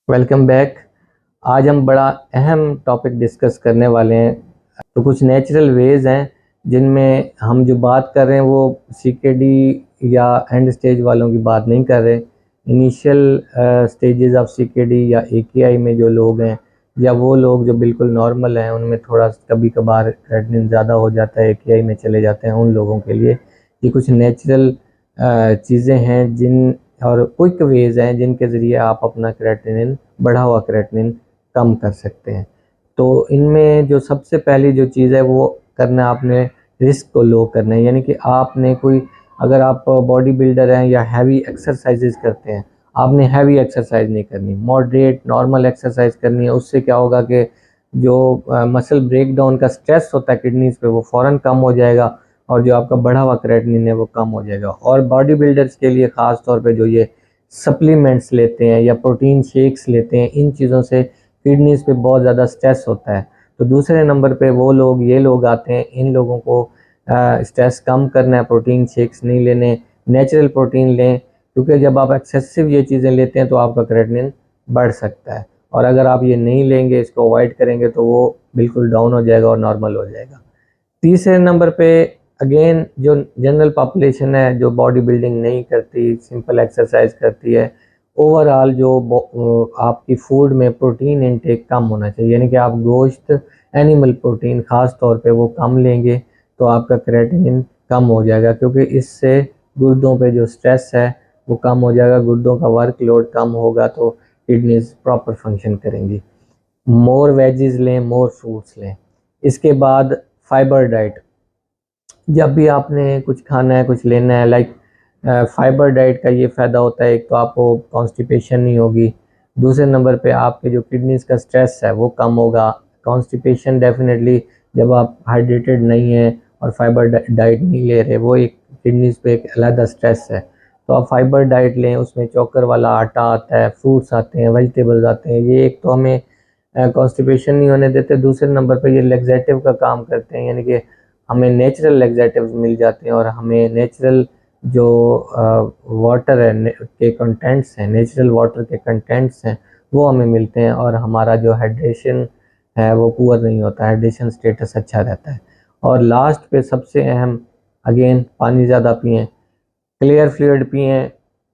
Welcome back. आज हम बड़ा अहम टॉपिक डिस्कस करने वाले हैं। तो कुछ नेचुरल वेज हैं जिनमें हम जो बात कर रहे हैं वो सीकेडी या एंड स्टेज वालों की बात नहीं कर रहे। इनिशियल स्टेजेस ऑफ सीकेडी या एकेआई में जो लोग हैं या वो लोग जो बिल्कुल नॉर्मल हैं, उनमें थोड़ा कभी कभार क्रेटिनिन ज़्यादा हो जाता है, एकेआई में चले जाते हैं, उन लोगों के लिए ये कुछ नेचुरल चीज़ें हैं जिन और क्विक वेज हैं जिनके ज़रिए आप अपना क्रेटिनिन, बढ़ा हुआ क्रेटिनिन कम कर सकते हैं। तो इनमें जो सबसे पहली जो चीज़ है वो करना, आपने रिस्क को लो करना है। यानी कि आपने कोई, अगर आप बॉडी बिल्डर हैं या हैवी एक्सरसाइजेज करते हैं, आपने हैवी एक्सरसाइज नहीं करनी, मॉडरेट नॉर्मल एक्सरसाइज करनी है। उससे क्या होगा कि जो मसल ब्रेकडाउन का स्ट्रेस होता है किडनीज पे वो फ़ौरन कम हो जाएगा और जो आपका बढ़ा हुआ क्रेटिनिन है वो कम हो जाएगा। और बॉडी बिल्डर्स के लिए ख़ास तौर पे जो ये सप्लीमेंट्स लेते हैं या प्रोटीन शेक्स लेते हैं, इन चीज़ों से किडनीज पे बहुत ज़्यादा स्ट्रेस होता है। तो दूसरे नंबर पे वो लोग, ये लोग आते हैं, इन लोगों को स्ट्रेस कम करना है, प्रोटीन शेक्स नहीं लेने, नेचुरल प्रोटीन लें, क्योंकि जब आप एक्सेसिव ये चीज़ें लेते हैं तो आपका क्रेटिनिन बढ़ सकता है। और अगर आप ये नहीं लेंगे, इसको अवॉइड करेंगे, तो वो बिल्कुल डाउन हो जाएगा और नॉर्मल हो जाएगा। तीसरे नंबर पे अगेन जो जनरल पॉपुलेशन है जो बॉडी बिल्डिंग नहीं करती, सिंपल एक्सरसाइज करती है, ओवरऑल जो आपकी फूड में प्रोटीन इनटेक कम होना चाहिए। यानी कि आप गोश्त, एनिमल प्रोटीन ख़ास तौर पे वो कम लेंगे तो आपका क्रेटिनिन कम हो जाएगा, क्योंकि इससे गुर्दों पे जो स्ट्रेस है वो कम हो जाएगा, गुर्दों का वर्कलोड कम होगा तो किडनीज प्रॉपर फंक्शन करेंगी। मोर वेजीज लें, मोर फ्रूट्स लें। इसके बाद फाइबर डाइट, जब भी आपने कुछ खाना है, कुछ लेना है, लाइक फाइबर डाइट का ये फ़ायदा होता है, एक तो आपको कॉन्स्टिपेशन नहीं होगी, दूसरे नंबर पे आपके जो किडनीज का स्ट्रेस है वो कम होगा। कॉन्स्टिपेशन डेफिनेटली जब आप हाइड्रेटेड नहीं हैं और फाइबर डाइट नहीं ले रहे, वो एक किडनीज पे एक अलग स्ट्रेस है। तो आप फाइबर डाइट लें, उसमें चोकर वाला आटा आता है, फ्रूट्स आते हैं, वेजिटेबल्स आते हैं। ये एक तो हमें कॉन्स्टिपेशन नहीं होने देते, दूसरे नंबर पर ये लेग्जेटिव का काम करते हैं। यानी कि हमें नेचुरल लेग्जेटिव्स मिल जाते हैं और हमें नेचुरल जो वाटर है के कंटेंट्स हैं, नेचुरल वाटर के कंटेंट्स हैं, वो हमें मिलते हैं और हमारा जो हाइड्रेशन है वो पुअर नहीं होता, हाइड्रेशन स्टेटस अच्छा रहता है। और लास्ट पे सबसे अहम, अगेन पानी ज़्यादा पिएँ, क्लियर फ्लूइड पिएँ,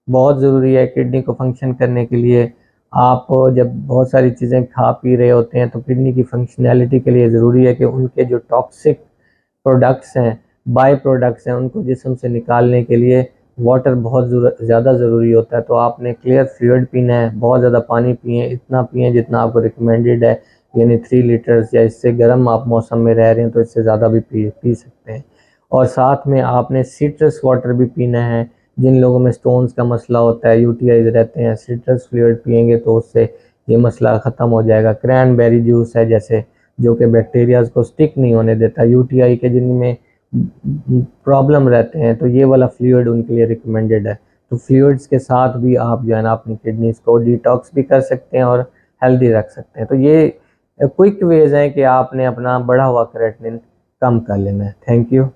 बहुत ज़रूरी है किडनी को फंक्शन करने के लिए। आप जब बहुत सारी चीज़ें खा पी रहे होते हैं तो किडनी की फंक्शनैलिटी के लिए ज़रूरी है कि उनके जो टॉक्सिक प्रोडक्ट्स हैं, बाई प्रोडक्ट्स हैं, उनको जिस्म से निकालने के लिए वाटर बहुत ज़्यादा ज़रूरी होता है। तो आपने क्लियर फ्लूइड पीना है, बहुत ज़्यादा पानी पिएँ, इतना पिएँ जितना आपको रिकमेंडेड है, यानी 3 लीटर्स, या इससे गर्म आप मौसम में रह रहे हैं तो इससे ज़्यादा भी पी सकते हैं। और साथ में आपने सिट्रस वाटर भी पीना है। जिन लोगों में स्टोन्स का मसला होता है, यूटीआईज रहते हैं, सिट्रस फ्लूइड पिएंगे तो उससे ये मसला ख़त्म हो जाएगा। क्रैनबेरी जूस है जैसे, जो कि बैक्टीरियाज को स्टिक नहीं होने देता, यूटीआई के जिनमें प्रॉब्लम रहते हैं, तो ये वाला फ्लूइड उनके लिए रिकमेंडेड है। तो फ्लूइड्स के साथ भी आप जो है ना अपनी किडनीज को डिटॉक्स भी कर सकते हैं और हेल्दी रख सकते हैं। तो ये क्विक वेज हैं कि आपने अपना बढ़ा हुआ क्रेटिनिन कम कर लेना है। Thank you.